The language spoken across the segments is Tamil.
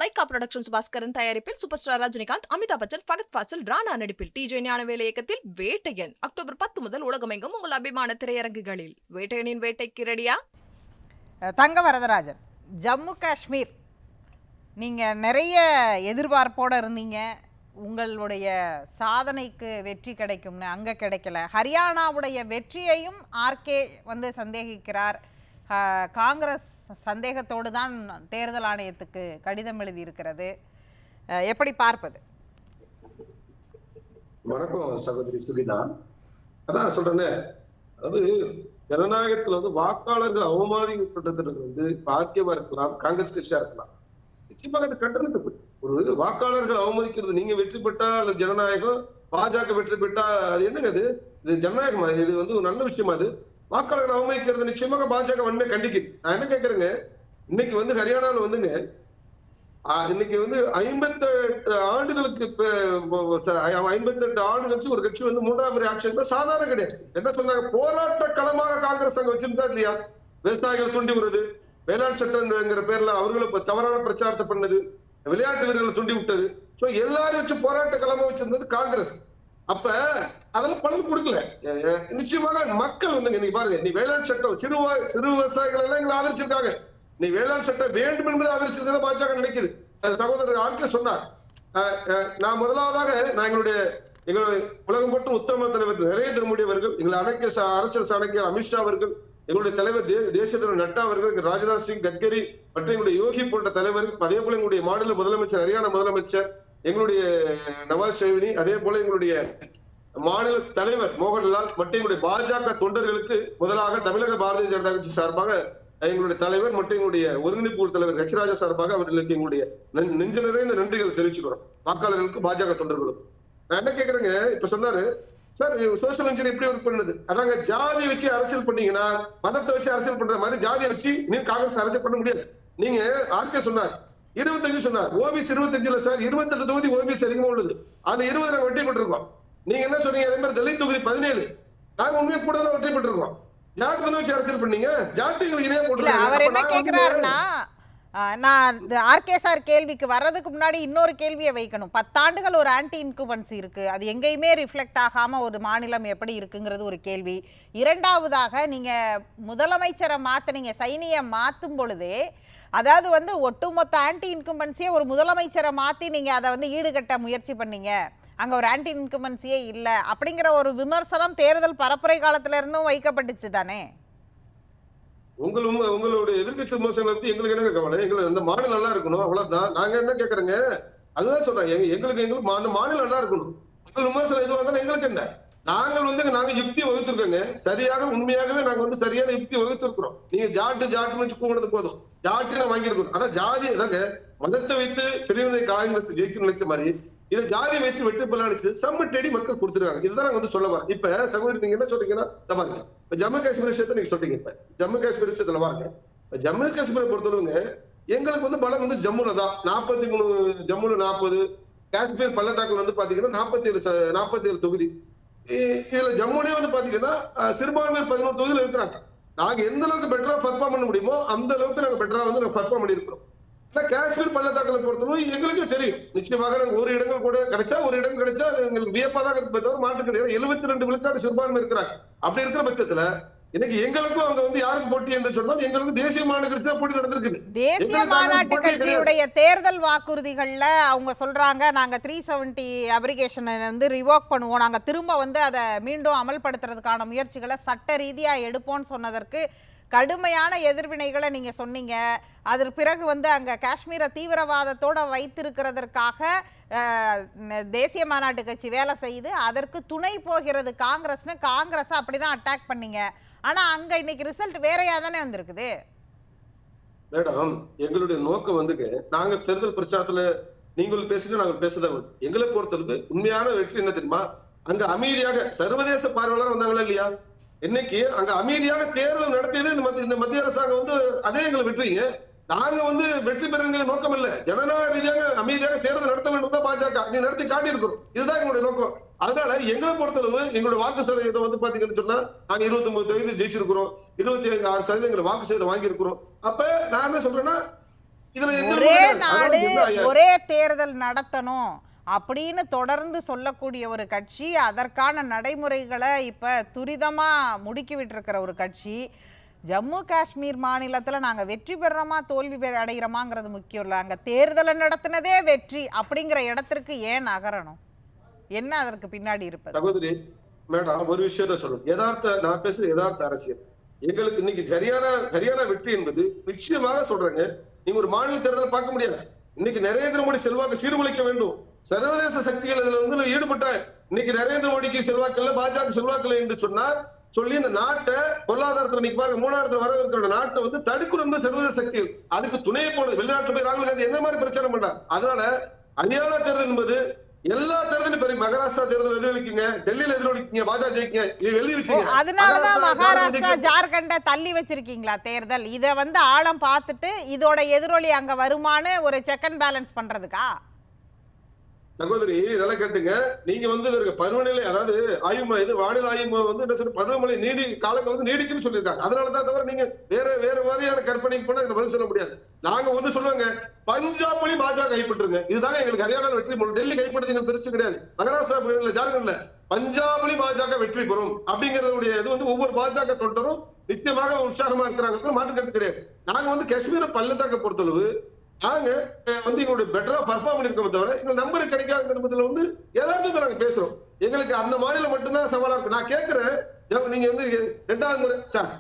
லைகா புரொடக்ஷன்ஸ் பாஸ்கரன் தயாரிப்பில் சூப்பர் ஸ்டார் ரஜினிகாந்த், அமிதாப் பச்சன், ஃபகத் ஃபாசில், ராணா நடிப்பில் டிஜே ஞானவேல் இயக்கத்தில் வேட்டையன் அக்டோபர் 10 முதல் உலகமெங்கும் உங்கள் அபிமான திரையரங்குகளில். வேட்டையனின் வேட்டைக்கு ரெடியா? தங்க வரதராஜன், ஜம்மு காஷ்மீர் நீங்கள் நிறைய எதிர்பார்ப்போடு இருந்தீங்க, உங்களுடைய சாதனைக்கு வெற்றி கிடைக்கும்னு. அங்கே கிடைக்கல. ஹரியானாவுடைய வெற்றியையும் ஆர்கே வந்து சந்தேகிக்கிறார். காங்கிரஸ் சந்தேகத்தோடு தான் தேர்தல் ஆணையத்துக்கு கடிதம் எழுதியிருக்கிறது. எப்படி பார்ப்பது? வணக்கம் சகோதரி சுகிதா. அதான் சொல்றேன்னு, அதாவது ஜனநாயகத்துல வந்து வாக்காளர்கள் அவமானிக்கப்பட்டது வந்து ஆர்கேவா இருக்கலாம், காங்கிரஸ் கட்சியா இருக்கலாம். நிச்சயமாக அது கண்டனத்துக்கு ஒரு வாக்காளர்கள் அவமதிக்கிறது. நீங்க வெற்றி பெற்றா அல்லது ஜனநாயகம், பாஜக வெற்றி பெற்றா அது என்னங்க? அது இது ஜனநாயகமா? இது வந்து ஒரு நல்ல விஷயமா? அது வாக்காளர்கள் அவமதிக்கிறது நிச்சயமாக பாஜக வன்மை கண்டிக்குது. நான் என்ன கேட்கறேங்க, இன்னைக்கு வந்து ஹரியானாவில் வந்துங்க, இன்னைக்கு வந்து 58 ஆண்டுகளுக்கு 58 ஆண்டு கட்சி ஒரு கட்சி வந்து மூன்றாம் முறை ஆட்சி சாதாரண கிடையாது. என்ன சொன்னாங்க? போராட்ட களமாக காங்கிரஸ் அங்க வச்சிருந்தா இல்லையா? விவசாயிகள் தூண்டி விடுறது, வேளாண் சட்டங்கிற பேர்ல அவர்களை தவறான பிரச்சாரத்தை பண்ணது, விளையாட்டு வீரர்களை தூண்டி விட்டது. சோ எல்லாரும் வச்சு போராட்ட களமா வச்சிருந்தது காங்கிரஸ். அப்ப அதெல்லாம் பலன் கொடுக்கல. நிச்சயமாக மக்கள் வந்து நீங்க பாருங்க, நீ வேளாண் சட்டம் சிறு விவசாயிகள் எல்லாம் எங்களை ஆதரிச்சிருக்காங்க. நீ வேளாண் சட்டம் வேண்டும் என்பதை ஆதரிச்சிருந்தா பாஜக நினைக்குது. சகோதரர் ஆர்கே சொன்னார். நான் முதலாவதாக எங்களுடைய உலகம் மற்றும் உத்தம தலைவர் நரேந்திர மோடி அவர்கள், எங்களை அனைத்து அரசியல் சாணக்கியர் அமித்ஷா அவர்கள், எங்களுடைய தலைவர் தேசிய தலைவர் நட்டா அவர்கள், ராஜ்நாத் சிங், கட்கரி மற்றும் எங்களுடைய யோகி போன்ற தலைவர், அதே போல எங்களுடைய மாநில முதலமைச்சர், ஹரியானா முதலமைச்சர், எங்களுடைய நவாஸ் ஷெரீப், அதே போல எங்களுடைய மாநில தலைவர் மோகன்லால் மற்றும் எங்களுடைய பாஜக தொண்டர்களுக்கு முதலாக தமிழக பாரதிய ஜனதா கட்சி சார்பாக எங்களுடைய தலைவர் மற்றும் எங்களுடைய ஒருங்கிணைப்பு தலைவர் ஹெச்ராஜா சார்பாக அவர்களுக்கு எங்களுடைய நெஞ்சு நிறைந்த நன்றிகள் தெரிவிச்சுக்கிறோம். வாக்காளர்களுக்கு, பாஜக தொண்டர்களும். நான் என்ன கேட்கறேங்க, இப்ப சொன்னாரு சார் சோசியல் இன்ஜினியர் எப்படி ஒர்க் பண்ணுது? அதாங்க, ஜாதியை வச்சு அரசியல் பண்ணீங்கன்னா, மதத்தை வச்சு அரசியல் பண்ற மாதிரி ஜாதியை வச்சு நீங்க காங்கிரஸ் அரசியல் பண்ண முடியாது. நீங்க ஆர்கே சொன்னார் 25 சொன்னார், ஓபிசி 25 சார், 28 தொகுதி ஓபிசி அதிகமா உள்ளது. அந்த 20 நாங்க வெற்றி பெற்றிருக்கோம். நீங்க என்ன சொன்னீங்க? அதே மாதிரி தலித் தொகுதி 17 நாங்க உண்மையை கூட தான் வெற்றி பெற்றிருக்கோம். ஜாட்டை வச்சு அரசியல் பண்ணீங்க, ஜாட்டிகளுக்கு இணையா போட்டு. அவர் என்ன கேட்கிறாருன்னா, நான் ஆர்கே சார் கேள்விக்கு வர்றதுக்கு முன்னாடி இன்னொரு கேள்வியை வைக்கணும். 10 ஆண்டுகள் ஒரு ஆன்டி இன்குபன்சி இருக்கு, அது எங்கேயுமே ரிஃப்ளெக்ட் ஆகாம ஒரு மாநிலம் எப்படி இருக்குங்கிறது ஒரு கேள்வி. இரண்டாவதாக, நீங்க முதலமைச்சரை மாத்தினீங்க, சைனியை மாத்தும் பொழுதே, அதாவது வந்து ஒட்டுமொத்த ஆன்டி இன்குபன்சியை ஒரு முதலமைச்சரை மாத்தி நீங்க அதை வந்து ஈடுகட்ட முயற்சி பண்ணீங்க, அங்க ஒரு ஆன்டி இன்குபன்சியே இல்லை அப்படிங்கிற ஒரு விமர்சனம் தேர்தல் பரப்புரை காலத்துல இருந்தும் வைக்கப்பட்டுச்சு தானே? உங்களுடைய எதிர்கட்சி விமர்சனங்களை பத்தி எங்களுக்கு என்ன கவலை? எங்களுக்கு அந்த மாநிலம் நல்லா இருக்கணும், அவ்வளவுதான். நாங்க என்ன கேட்கறேங்க, அதுதான் சொல்றேன். எங்களுக்கு அந்த மாநிலம் நல்லா இருக்கணும். மக்கள் விமர்சனம் எதுவாக இருந்தாலும் எங்களுக்கு என்ன? நாங்க யுக்தி வகுத்திருக்கோங்க. சரியாக உண்மையாகவே நாங்க வந்து சரியான யுக்தி வகுத்திருக்கிறோம். நீங்க ஜாட்டுன்னு வச்சு கூப்பிடுறது போதும், ஜாட்டு நான் வாங்கியிருக்கோம். அதான் ஜாதி, அதாங்க மதத்தை வைத்து பிரிவினை காங்கிரஸ் ஜெயிச்சு நினைச்ச மாதிரி இதை ஜாதியை வைத்து வெற்றி பெறலான்னு செம்ம தேடி மக்கள் கொடுத்துருக்காங்க. இதுதான் நாங்க வந்து சொல்ல வரோம். இப்ப சகோதரி நீங்க என்ன சொல்றீங்கன்னா, பாருங்க, இப்ப ஜம்மு காஷ்மீர் விஷயத்த நீங்க சொல்றீங்க. இப்ப ஜம்மு காஷ்மீர் விஷயத்துல பாருங்க, ஜம்மு காஷ்மீரை பொறுத்தவரைங்க எங்களுக்கு வந்து பலம் வந்து ஜம்முல தான் 43, ஜம்முல 40, காஷ்மீர் பள்ளத்தாக்குல வந்து பாத்தீங்கன்னா 47 தொகுதி. இதுல ஜம்முலயே வந்து பாத்தீங்கன்னா சிறுபான்மையர் 11 தொகுதியில இருக்கிறாங்க. நாங்க எந்த அளவுக்கு பெட்டரா பர்ஃபார்ம் பண்ண முடியுமோ அந்த அளவுக்கு நாங்க பெட்டரா வந்து பர்ஃபார்ம் பண்ணிருக்கிறோம். காஷ்மீர் பள்ளத்தாக்குல பொறுத்தவரை எங்களுக்கே தெரியும், நிச்சயமாக நாங்க ஒரு இடங்கள் கூட கிடைச்சா, ஒரு இடம் கிடைச்சா எங்களுக்கு வியப்பா தான் இருப்பதை தவிர மாற்று கிடையாது. 72 விழுக்காடு சிறுபான்மை இருக்கிறாங்க. அப்படி இருக்கிற பட்சத்துல இன்னைக்கு எங்களுக்கும் அங்க வந்து யாருக்கு போட்டி என்று சொன்னால் எங்களுக்கு தேசிய மாநாட்டு கட்சி தான் போட்டி நடந்திருக்குது. தேசிய மாநாட்டு கட்சியுடைய தேர்தல் வாக்குறுதிகள்ல அவங்க சொல்றாங்க, நாங்க 370 அப்ரிகேஷனை வந்து ரிவோக் பண்ணுவோம், நாங்க திரும்ப வந்து அதை மீண்டும் அமல்படுத்துறதுக்கான முயற்சிகளை சட்ட ரீதியா எடுப்போம்னு சொன்னதற்கு கடுமையான எதிர்வினைகளை நீங்க சொன்னீங்க. அதற்கு பிறகு வந்து அங்க காஷ்மீரை தீவிரவாதத்தோட வைத்திருக்கிறதற்காக தேசிய மாநாட்டு கட்சி வேலை செய்து அதற்கு துணை போகிறது காங்கிரஸ்னு காங்கிரஸ் அப்படிதான் அட்டாக் பண்ணீங்க. ஆனா அங்க இன்னைக்கு ரிசல்ட் வேறையா தானே வந்திருக்குது. மேடம், எங்களுடைய நோக்கம் வந்துங்க, நாங்க தேர்தல் பிரச்சாரத்துல நீங்கள் பேசுங்க, நாங்கள் பேசுதான். எங்களை பொறுத்தளவுக்கு உண்மையான வெற்றி என்ன தெரியுமா? அங்க அமைதியாக சர்வதேச பார்வையாளர் வந்தாங்களா இல்லையா? இன்னைக்கு அங்க அமைதியாக தேர்தல் நடத்தியது இந்த மத்திய அரசாங்கம் வந்து அதே எங்களை வெற்றிங்க. நாங்க வந்து வெற்றி பெறுங்க நோக்கம் இல்ல, ஜனநாயக ரீதியாக அமைதியாக தேர்தல் நடத்த வேண்டும் தான் பாஜக நீ நடத்தி காட்டி இருக்கிறோம். இதுதான் எங்களுடைய நோக்கம். அதனால எங்களை பொறுத்தளவு எங்களுடைய வாக்கு சதவீதம் வந்து பாத்தீங்கன்னு சொன்னா நாங்க 29 தொகுதி ஜெயிச்சிருக்கிறோம், 26% வாக்கு சதவீதம் வாங்கி இருக்கிறோம். அப்ப நான் என்ன சொல்றேன்னா, இதுல எந்த ஒரே விதமான- நாடு அதனால என்ன ஒரே தேர்தல் நடத்தணும் அப்படின்னு தொடர்ந்து சொல்லக்கூடிய ஒரு கட்சி, அதற்கான நடைமுறைகளை இப்ப துரிதமா முடுக்கி விட்டுருக்கிற ஒரு கட்சி, ஜம்மு காஷ்மீர் மாநிலத்துல நாங்க வெற்றி பெறோமா தோல்வி அடைகிறோமாங்கிறது முக்கியம் இல்லை, அங்க தேர்தலை நடத்தினதே வெற்றி அப்படிங்கிற இடத்திற்கு ஏன் நகரணும்? என்ன அதற்கு பின்னாடி இருப்பது? சகோதரி மேடம் ஒரு விஷயத்த சொல்லணும். நான் பேசுறது யதார்த்த அரசியல். எங்களுக்கு இன்னைக்கு ஹரியானா வெற்றி என்பது நிச்சயமாக சொல்றேங்க. நீங்க ஒரு மாநில தேர்தலை பார்க்க முடியாது. இன்னைக்கு நரேந்திர மோடி செல்வாக்கு சீர்குலைக்க வேண்டும். சர்வதேச சக்திகள் இதுல வந்து ஈடுபட்ட இன்னைக்கு நரேந்திர மோடிக்கு செல்வாக்கு பாஜக செல்வாக்கு என்று சொல்லி இந்த நாட்டை பொருளாதாரத்தில் இன்னைக்கு பாருங்க 3வது வரவிருக்கிற நாட்டை வந்து தடுக்கணும் சர்வதேச சக்திகள். அதுக்கு துணையை போனது வெளிநாட்டு போய் ராகுல் காந்தி என்ன மாதிரி பிரச்சனை பண்ணார். அதனால ஹரியானா தேர்தல் என்பது எல்லா தேர்தலும் பெரிய மகாராஷ்டிரா தேர்தல் எதிரொலிக்குங்க, டெல்லியில எதிரொலிக்குங்க, பாஜக ஜெயிக்குங்க, எழுதி வச்சுங்க. அதனாலதான் மகாராஷ்டிரா ஜார்க்கண்ட தள்ளி வச்சிருக்கீங்களா தேர்தல்? இத வந்து ஆழம் பார்த்துட்டு இதோட எதிரொலி அங்க வருமானு ஒரு செக் அண்ட் பேலன்ஸ் பண்றதுக்கா? சகோதரி நல்லா கேட்டுங்க. நீங்க வந்து பருவநிலை, அதாவது வானிலை ஆய்வு வந்து என்ன சொல்ற, பருவமழை காலங்கள் வந்து நீடிக்குன்னு சொல்லியிருக்காங்க. அதனாலதான் தவிர நீங்க வேற மாதிரியான கற்பனைக்கு போனா பதில் சொல்ல முடியாது. நாங்க ஒண்ணு சொல்லுவாங்க, பஞ்சாப் மொழி பாஜக கைப்பற்றுங்க, இதுதாங்க எங்களுக்கு ஹரியானா வெற்றி. டெல்லி கைப்பற்றுங்க பெருசு கிடையாது. மகாராஷ்டிரா ஜார்க்கண்ட்ல பஞ்சாப் மொழி பாஜக வெற்றி பெறும் அப்படிங்கறதுடைய இது வந்து ஒவ்வொரு பாஜக தொண்டரும் நிச்சயமாக உற்சாகமா இருக்கிறாங்க, மாற்று கருத்து கிடையாது. நாங்க வந்து காஷ்மீர் பள்ளத்தாக்க பொறுத்தளவு நாங்க வந்து எங்களுடைய பெட்டரா பர்ஃபார்ம் பண்ணிருக்கோம் தவிர எங்க நம்பர் கிடைக்காதுங்கிறதுல வந்து யதார்த்தத்தை நாங்க பேசுறோம். எங்களுக்கு அந்த மாநிலம் மட்டும்தான் சவாலா இருக்கு. நான் கேட்கிறேன், நீங்க வந்து 2வது முறை சார்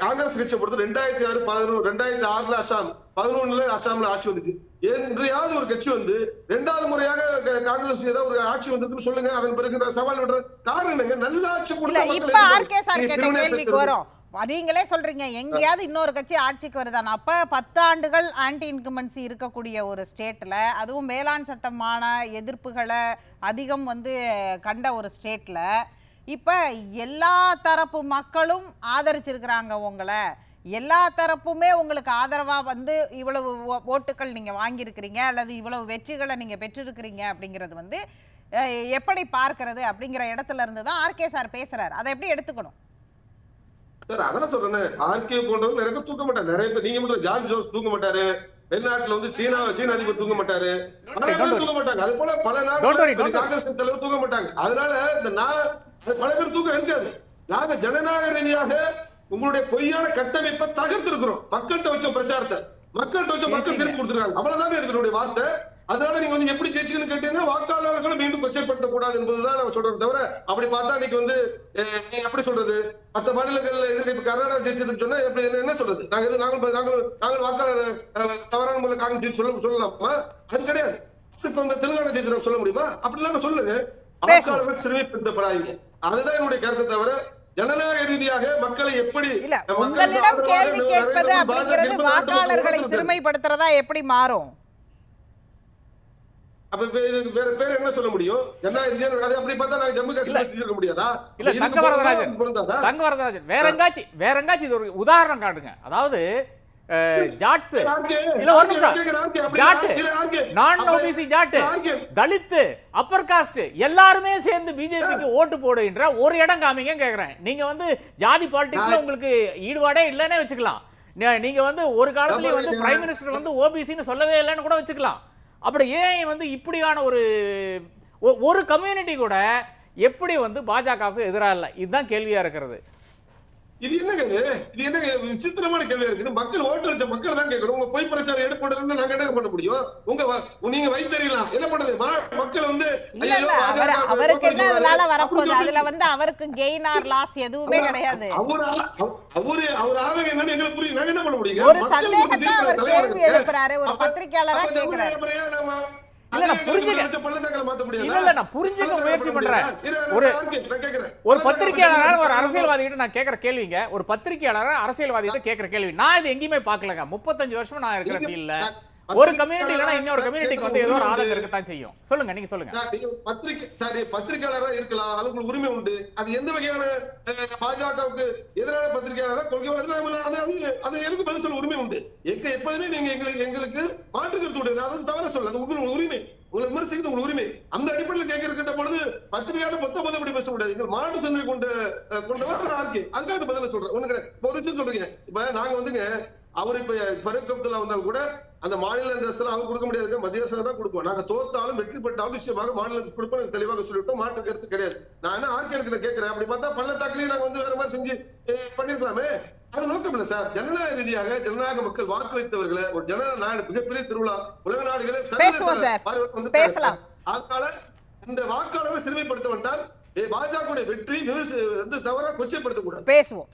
காங்கிரஸ் கட்சியை பொறுத்த 2006, 2011, 2006 அசாம், 2011 அசாம்ல ஆட்சி வந்துச்சு. என்றையாவது ஒரு கட்சி வந்து 2வது முறையாக காங்கிரஸ் ஏதாவது ஒரு ஆட்சி வந்திருக்குன்னு சொல்லுங்க. அதன் பிறகு நான் சவால் விடுறேன். காரணம் என்னங்க, நல்ல ஆட்சி இப்ப ஆர்கே சார் கேட்ட கேள்விக்கு வரும். நீங்களே சொல்றீங்க எங்கேயாவது இன்னொரு கட்சி ஆட்சிக்கு வருதான். அப்ப 10 ஆண்டுகள் ஆன்டி இன்கம்பன்சி இருக்கக்கூடிய ஒரு ஸ்டேட்ல, அதுவும் வேளாண் சட்டமான எதிர்ப்புகளை அதிகம் வந்து கண்ட ஒரு ஸ்டேட்ல, இப்ப எல்லா தரப்பு மக்களும் ஆதரிச்சிருக்கிறாங்க உங்களை, எல்லா தரப்புமே உங்களுக்கு ஆதரவா வந்து இவ்வளவு ஓட்டுகள் நீங்க வாங்கியிருக்கிறீங்க அல்லது இவ்வளவு வெற்றிகளை நீங்க பெற்றிருக்கிறீங்க அப்படிங்கிறது வந்து எப்படி பார்க்கிறது அப்படிங்கிற இடத்துல இருந்து தான் ஆர்கே சார் பேசுறாரு. அதை எப்படி எடுத்துக்கணும் சார்? அதான் சொல்றேன், ஆர்கே போன்றவர் நிறைய பேர் தூக்க மாட்டாரு. நிறைய பேர் நீங்க மட்டும் ஜார்ஜ் ஜோஸ் தூக்க மாட்டாரு, வெளிநாட்டுல வந்து சீன அதிபர் தூக்க மாட்டாரு, பல பேர் தூக்க மாட்டாங்க. அது போல பல நாட்டு காங்கிரஸ் தலைவர் தூக்க மாட்டாங்க. அதனால பல பேர் தூக்கம் இருக்காது. நாங்க ஜனநாயக ரீதியாக உங்களுடைய பொய்யான கட்டமைப்பை தகர்த்திருக்கிறோம். மக்கள்கிட்ட வச்ச பிரச்சாரத்தை மக்கள்கிட்ட வச்ச மக்கள் திருப்பி கொடுத்துருக்காங்க. அவ்வளவுதாங்க இருக்கிற வார்த்தை. அதனால நீங்க வந்து எப்படி ஜெயிச்சுன்னு கேட்டீங்கன்னா வாக்காளர்களை மீண்டும் கொச்சைப்படுத்த கூடாது என்பதுதான் நம்ம சொல்றோம். தவிர அப்படி பார்த்தா இன்னைக்கு வந்து நீங்க எப்படி சொல்றது, மற்ற மாநிலங்கள்ல இப்ப கர்நாடகா ஜெயிச்சதுன்னு சொன்னா எப்படி என்ன சொல்றது, நாங்கள் வாக்காளர் தவறான முறையில் காங்கிரஸ் சொல்லலாமா? அது கிடையாது. இப்ப தெலுங்கானா ஜெயிச்சு சொல்ல முடியுமா? அப்படி இல்லாம சொல்லுங்க, வாக்காளர்கள் சிறுமைப்படுத்தப்படாதீங்க. அதுதான் என்னுடைய கருத்தை. தவிர ஜனநாயக ரீதியாக மக்களை எப்படி உங்களிடம் கேள்வி கேட்பது அப்படிங்கிறது வாக்காளர்களை சிறுமைப்படுத்துறதா எப்படி மாறும்? அப்ப வேற பேர் என்ன சொல்ல முடியும்? அப்படி பார்த்தா நாங்க ஜம்மு காஷ்மீர் செஞ்சிருக்க முடியாதா? இல்ல தங்கவரதராஜன் வேற எங்காச்சும் இது ஒரு உதாரணம் காட்டுங்க. அதாவது ஜாட்ஸ், இல்ல ஒரு நிமிஷம், ஜாட், நான் OBC Jat, Dalit, upper caste எல்லாருமே சேர்ந்து பிஜேபிக்கு ஓட்டு போடுகின்ற ஒரு இடம் காமிங்க கேக்குறேன். நீங்க வந்து ஜாதி பாலிடிக்ஸ்ல உங்களுக்கு ஈடுபாடே இல்லைன்னே வச்சுக்கலாம். நீங்க வந்து ஒரு காலத்துலயே வந்து பிரைம் மினிஸ்டர் வந்து ஓபிசின்னு சொல்லவே இல்லைன்னு கூட வச்சுக்கலாம். அப்படி ஏன் வந்து இப்படியான ஒரு கம்யூனிட்டி கூட எப்படி வந்து பாஜகவுக்கு எதிராக இல்லை? இதுதான் கேள்வியா இருக்கிறது. இது என்ன விசித்திரமான கேள்வியா இருக்குது. மக்கள் ஓட்டு வச்ச மக்கள் தான் கேட்கணும். உங்க பொய் பிரச்சாரம் எடுப்படலன்னு நாங்க என்ன பண்ண முடியும்? நீங்க வைத்தறியலாம் என்ன பண்றது? மக்கள் வந்து அவருக்கு என்ன அதனால வரப்போகுது? அதுல வந்து அவருக்கு கெயின் ஆர் லாஸ் எதுவுமே கிடையாது. அவர் ஆக என்னன்னு எங்களுக்கு புரியும். நாங்க என்ன பண்ண முடியும்? ஒரு சந்தேகத்தை அவர் கேள்வி எழுப்புறாரு, ஒரு பத்திரிகையாளரா கேக்குறாரு. புரிஞ்சுக்க முயற்சி பண்றேன். ஒரு பத்திரிகையாளர் ஒரு அரசியல்வாதி கிட்ட நான் கேட்கிற கேள்விங்க, ஒரு பத்திரிகையாளர் அரசியல்வாதி கிட்ட கேட்கிற கேள்வி நான் இது எங்கேயுமே பாக்கலங்க. 35 வருஷமா நான் இருக்கிற ஃபீல்ட்ல ஒரு கம்யூனிட்டி இல்லனா இன்னொரு கம்யூனிட்டிக்கு வந்து ஏதோ ஒரு ஆதரவு இருக்கத்தான் செய்யும். சொல்லுங்க, நீங்க சொல்லுங்க. பத்திரிகையாளரா இருக்கலாம், அவங்களுக்கு உரிமை உண்டு. அது எந்த வகையான பாஜகவுக்கு எதிரான பத்திரிகையாளரா கொள்கை அது எனக்கு பதில் சொல்ல உரிமை உண்டு. எப்போதுமே நீங்க எங்களுக்கு மாற்று கருத்து உண்டு, அதாவது தவற சொல்ல, அது உங்களுக்கு உரிமை, உங்களை விமர்சிக்கிறது உங்களுக்கு உரிமை. அந்த அடிப்படையில் கேட்கிற பொழுது பத்திரிகையாளர் பத்தொன்பது பேச முடியாது. எங்கள் மாநாட்டு சந்தை கொண்டவர் ஆர்கே, அதுக்காக பதில சொல்றேன். ஒண்ணு கிடையாது. ஒரு விஷயம் சொல்றீங்க, இப்ப நாங்க வந்துங்க அவர் இப்ப ஃபரூக் அப்துல்லா வந்தாலும் கூட அந்த மாநில அந்தஸ்து அவங்க கொடுக்க முடியாது, மத்திய அரசு தான் கொடுப்போம். நாங்க தோத்தாலும் வெற்றி பெற்றாலும் நிச்சயமாக மாநில அந்தஸ்து கொடுப்போம் தெளிவாக சொல்லிட்டோம். மாற்று கருத்து கிடையாது. நான் என்ன ஆர்கே கேட்கிறேன், அப்படி பார்த்தா பள்ளத்தாக்குலயும் நாங்க வந்து வேற மாதிரி செஞ்சு பண்ணிருக்கலாமே. அது நோக்கம் இல்ல சார். ஜனநாயக ரீதியாக ஜனநாயக மக்கள் வாக்களித்தவர்களை ஒரு ஜனநாயக மிகப்பெரிய திருவிழா உலக நாடுகளே பேசலாம். அதனால இந்த வாக்காளரை சிறுமைப்படுத்த வேண்டாம். பாஜக வெற்றி வந்து தவறா கொச்சைப்படுத்தக்கூடாது. பேசுவோம்.